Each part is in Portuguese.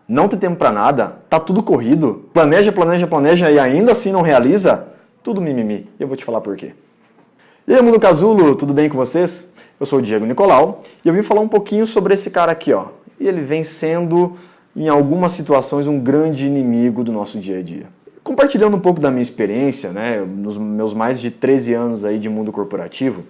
não ter tempo para nada, tá tudo corrido, planeja, planeja, planeja e ainda assim não realiza, tudo mimimi. E eu vou te falar por quê. E aí, Mundo Casulo, tudo bem com vocês? Eu sou o Diego Nicolau e eu vim falar um pouquinho sobre esse cara aqui, ó. E ele vem sendo, em algumas situações, um grande inimigo do nosso dia a dia. Compartilhando um pouco da minha experiência, né, nos meus mais de 13 anos aí de mundo corporativo,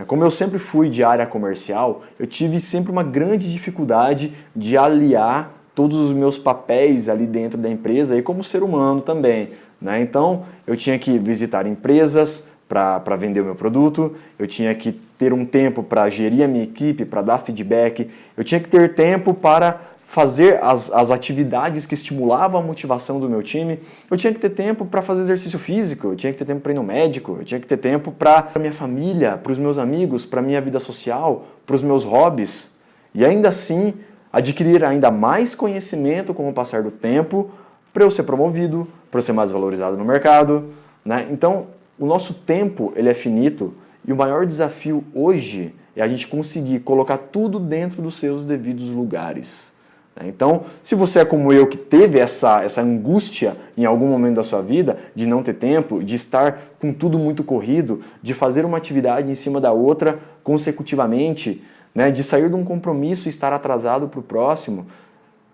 como eu sempre fui de área comercial, eu tive sempre uma grande dificuldade de aliar todos os meus papéis ali dentro da empresa e como ser humano também, né? Então, eu tinha que visitar empresas para vender o meu produto, eu tinha que ter um tempo para gerir a minha equipe, para dar feedback, eu tinha que ter tempo para fazer as atividades que estimulavam a motivação do meu time, eu tinha que ter tempo para fazer exercício físico, eu tinha que ter tempo para ir no médico, eu tinha que ter tempo para a minha família, para os meus amigos, para a minha vida social, para os meus hobbies, e ainda assim adquirir ainda mais conhecimento com o passar do tempo para eu ser promovido, para eu ser mais valorizado no mercado, né? Então, o nosso tempo ele é finito e o maior desafio hoje é a gente conseguir colocar tudo dentro dos seus devidos lugares. Então, se você é como eu, que teve essa angústia em algum momento da sua vida, de não ter tempo, de estar com tudo muito corrido, de fazer uma atividade em cima da outra consecutivamente, né, de sair de um compromisso e estar atrasado para o próximo,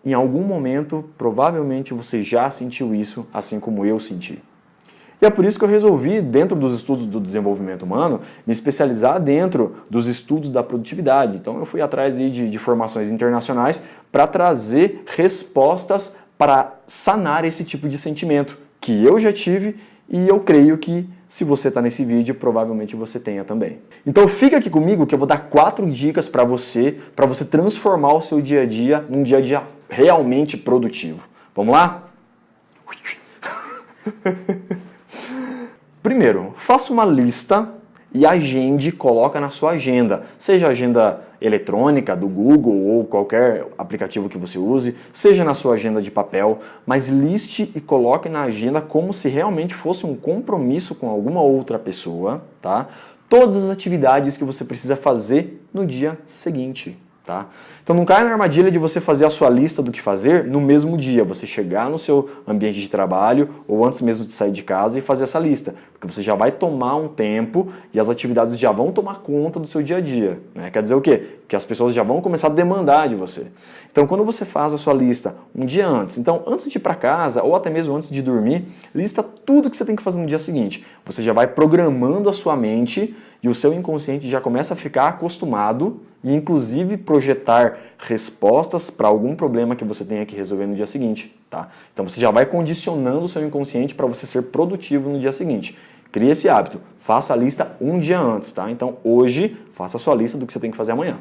em algum momento, provavelmente você já sentiu isso, assim como eu senti. E é por isso que eu resolvi, dentro dos estudos do desenvolvimento humano, me especializar dentro dos estudos da produtividade. Então eu fui atrás de formações internacionais para trazer respostas para sanar esse tipo de sentimento que eu já tive e eu creio que se você está nesse vídeo, provavelmente você tenha também. Então fica aqui comigo que eu vou dar 4 dicas para você transformar o seu dia a dia num dia a dia realmente produtivo. Vamos lá? Primeiro, faça uma lista e agende, coloca na sua agenda. Seja agenda eletrônica do Google ou qualquer aplicativo que você use, seja na sua agenda de papel, mas liste e coloque na agenda como se realmente fosse um compromisso com alguma outra pessoa, tá? Todas as atividades que você precisa fazer no dia seguinte. Tá? Então não caia na armadilha de você fazer a sua lista do que fazer no mesmo dia, você chegar no seu ambiente de trabalho ou antes mesmo de sair de casa e fazer essa lista, porque você já vai tomar um tempo e as atividades já vão tomar conta do seu dia a dia, né? Quer dizer o quê? Que as pessoas já vão começar a demandar de você. Então quando você faz a sua lista um dia antes, então antes de ir para casa ou até mesmo antes de dormir, lista tudo que você tem que fazer no dia seguinte. Você já vai programando a sua mente e o seu inconsciente já começa a ficar acostumado e inclusive projetar respostas para algum problema que você tenha que resolver no dia seguinte, tá? Então você já vai condicionando o seu inconsciente para você ser produtivo no dia seguinte. Crie esse hábito, faça a lista um dia antes, tá? Então hoje, faça a sua lista do que você tem que fazer amanhã.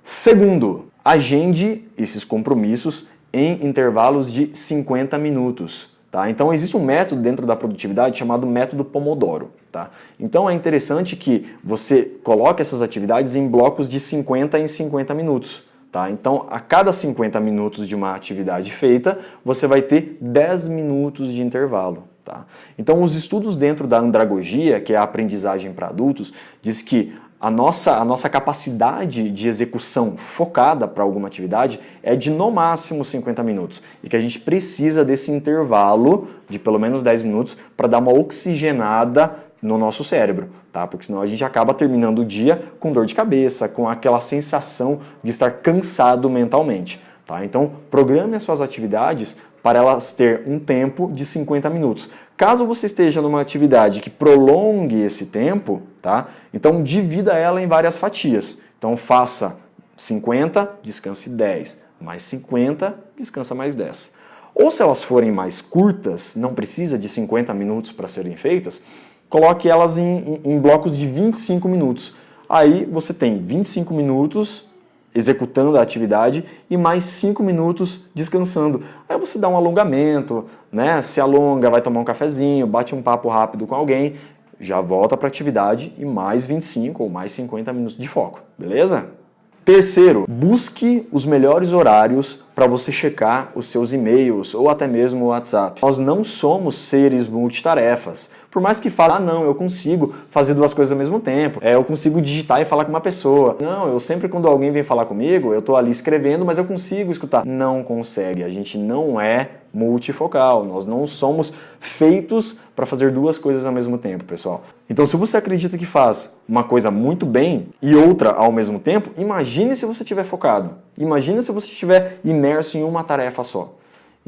Segundo, agende esses compromissos em intervalos de 50 minutos. Tá? Então existe um método dentro da produtividade chamado método Pomodoro. Tá? Então é interessante que você coloque essas atividades em blocos de 50 em 50 minutos. Tá? Então a cada 50 minutos de uma atividade feita, você vai ter 10 minutos de intervalo. Tá? Então os estudos dentro da andragogia, que é a aprendizagem para adultos, diz que a nossa capacidade de execução focada para alguma atividade é de no máximo 50 minutos e que a gente precisa desse intervalo de pelo menos 10 minutos para dar uma oxigenada no nosso cérebro, tá? Porque senão a gente acaba terminando o dia com dor de cabeça, com aquela sensação de estar cansado mentalmente. Tá? Então, programe as suas atividades para elas ter um tempo de 50 minutos. Caso você esteja numa atividade que prolongue esse tempo, tá? Então divida ela em várias fatias. Então faça 50, descanse 10, mais 50, descansa mais 10. Ou se elas forem mais curtas, não precisa de 50 minutos para serem feitas, coloque elas em blocos de 25 minutos. Aí você tem 25 minutos executando a atividade e mais 5 minutos descansando. Aí você dá um alongamento, né? Se alonga, vai tomar um cafezinho, bate um papo rápido com alguém, já volta para a atividade e mais 25 ou mais 50 minutos de foco, beleza? Terceiro, busque os melhores horários para você checar os seus e-mails ou até mesmo o WhatsApp. Nós não somos seres multitarefas. Por mais que fale, não, eu consigo fazer duas coisas ao mesmo tempo, eu consigo digitar e falar com uma pessoa. Não, eu sempre quando alguém vem falar comigo, eu estou ali escrevendo, mas eu consigo escutar. Não consegue, a gente não é multifocal, nós não somos feitos para fazer duas coisas ao mesmo tempo, pessoal. Então, se você acredita que faz uma coisa muito bem e outra ao mesmo tempo, imagine se você estiver focado. Imagine se você estiver imerso em uma tarefa só.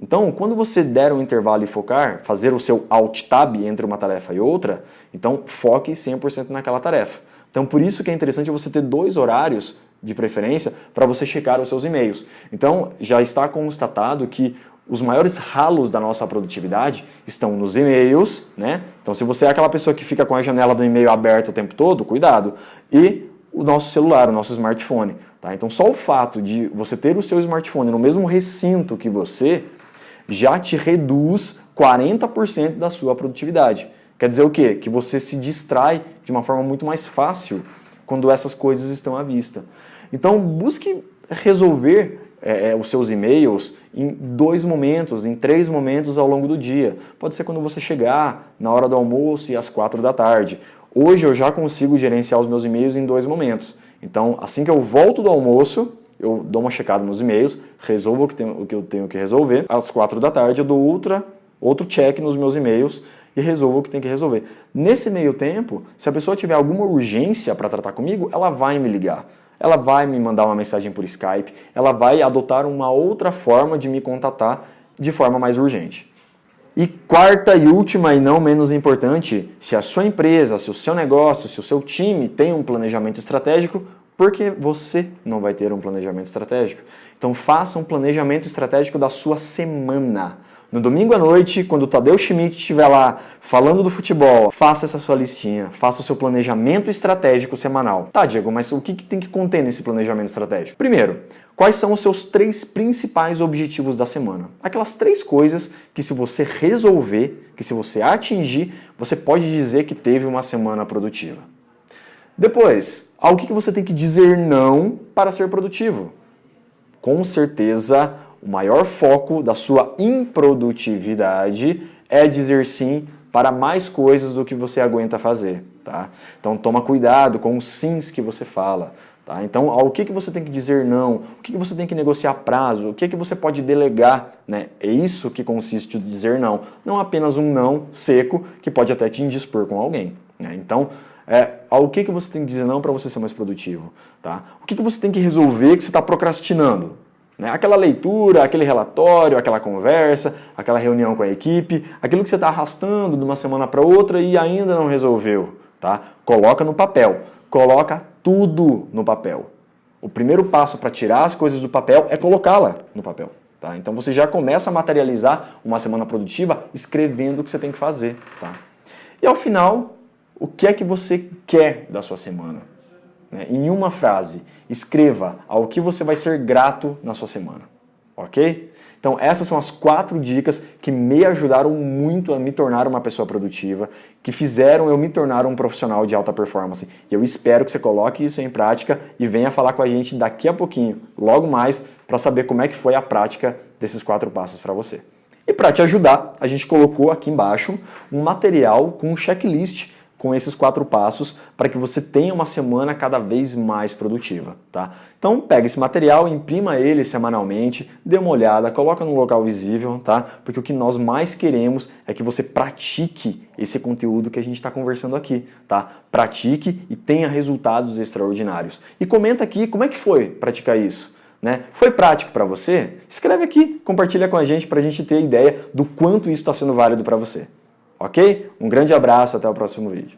Então, quando você der um intervalo e focar, fazer o seu Alt-Tab entre uma tarefa e outra, então foque 100% naquela tarefa. Então, por isso que é interessante você ter 2 horários de preferência para você checar os seus e-mails. Então, já está constatado que os maiores ralos da nossa produtividade estão nos e-mails, né? Então, se você é aquela pessoa que fica com a janela do e-mail aberta o tempo todo, cuidado. E o nosso celular, o nosso smartphone. Tá? Então, só o fato de você ter o seu smartphone no mesmo recinto que você já te reduz 40% da sua produtividade. Quer dizer o quê? Que você se distrai de uma forma muito mais fácil quando essas coisas estão à vista. Então, busque resolver os seus e-mails em 2 momentos, em 3 momentos ao longo do dia. Pode ser quando você chegar na hora do almoço e às 4 da tarde. Hoje eu já consigo gerenciar os meus e-mails em 2 momentos. Então, assim que eu volto do almoço, eu dou uma checada nos e-mails, resolvo o que eu tenho que resolver. Às 4 da tarde eu dou outro check nos meus e-mails e resolvo o que tem que resolver. Nesse meio tempo, se a pessoa tiver alguma urgência para tratar comigo, ela vai me ligar. Ela vai me mandar uma mensagem por Skype, ela vai adotar uma outra forma de me contatar de forma mais urgente. E quarta e última e não menos importante, se a sua empresa, se o seu negócio, se o seu time tem um planejamento estratégico, por que você não vai ter um planejamento estratégico? Então faça um planejamento estratégico da sua semana. No domingo à noite, quando o Tadeu Schmidt estiver lá falando do futebol, faça essa sua listinha, faça o seu planejamento estratégico semanal. Tá, Diego, mas o que tem que conter nesse planejamento estratégico? Primeiro, quais são os seus 3 principais objetivos da semana? Aquelas 3 coisas que se você resolver, que se você atingir, você pode dizer que teve uma semana produtiva. Depois, ao que você tem que dizer não para ser produtivo? Com certeza, o maior foco da sua improdutividade é dizer sim para mais coisas do que você aguenta fazer, tá? Então toma cuidado com os sims que você fala, tá? Então ao que você tem que dizer não, o que você tem que negociar prazo, o que você pode delegar, né? É isso que consiste o dizer não, não apenas um não seco que pode até te indispor com alguém, né? Então ao que você tem que dizer não para você ser mais produtivo, tá? O que você tem que resolver que você está procrastinando? Aquela leitura, aquele relatório, aquela conversa, aquela reunião com a equipe, aquilo que você está arrastando de uma semana para outra e ainda não resolveu, tá? Coloca no papel, coloca tudo no papel. O primeiro passo para tirar as coisas do papel é colocá-la no papel, tá? Então você já começa a materializar uma semana produtiva escrevendo o que você tem que fazer, tá? E ao final, o que é que você quer da sua semana? Em uma frase, escreva ao que você vai ser grato na sua semana, ok? Então essas são as 4 dicas que me ajudaram muito a me tornar uma pessoa produtiva, que fizeram eu me tornar um profissional de alta performance. E eu espero que você coloque isso em prática e venha falar com a gente daqui a pouquinho, logo mais, para saber como é que foi a prática desses 4 passos para você. E para te ajudar, a gente colocou aqui embaixo um material com um checklist com esses 4 passos para que você tenha uma semana cada vez mais produtiva, tá? Então pega esse material, imprima ele semanalmente, dê uma olhada, coloca num local visível, tá? Porque o que nós mais queremos é que você pratique esse conteúdo que a gente está conversando aqui, tá? Pratique e tenha resultados extraordinários. E comenta aqui como é que foi praticar isso. Foi prático para você? Escreve aqui, compartilha com a gente para a gente ter ideia do quanto isso está sendo válido para você. Ok? Um grande abraço, até o próximo vídeo.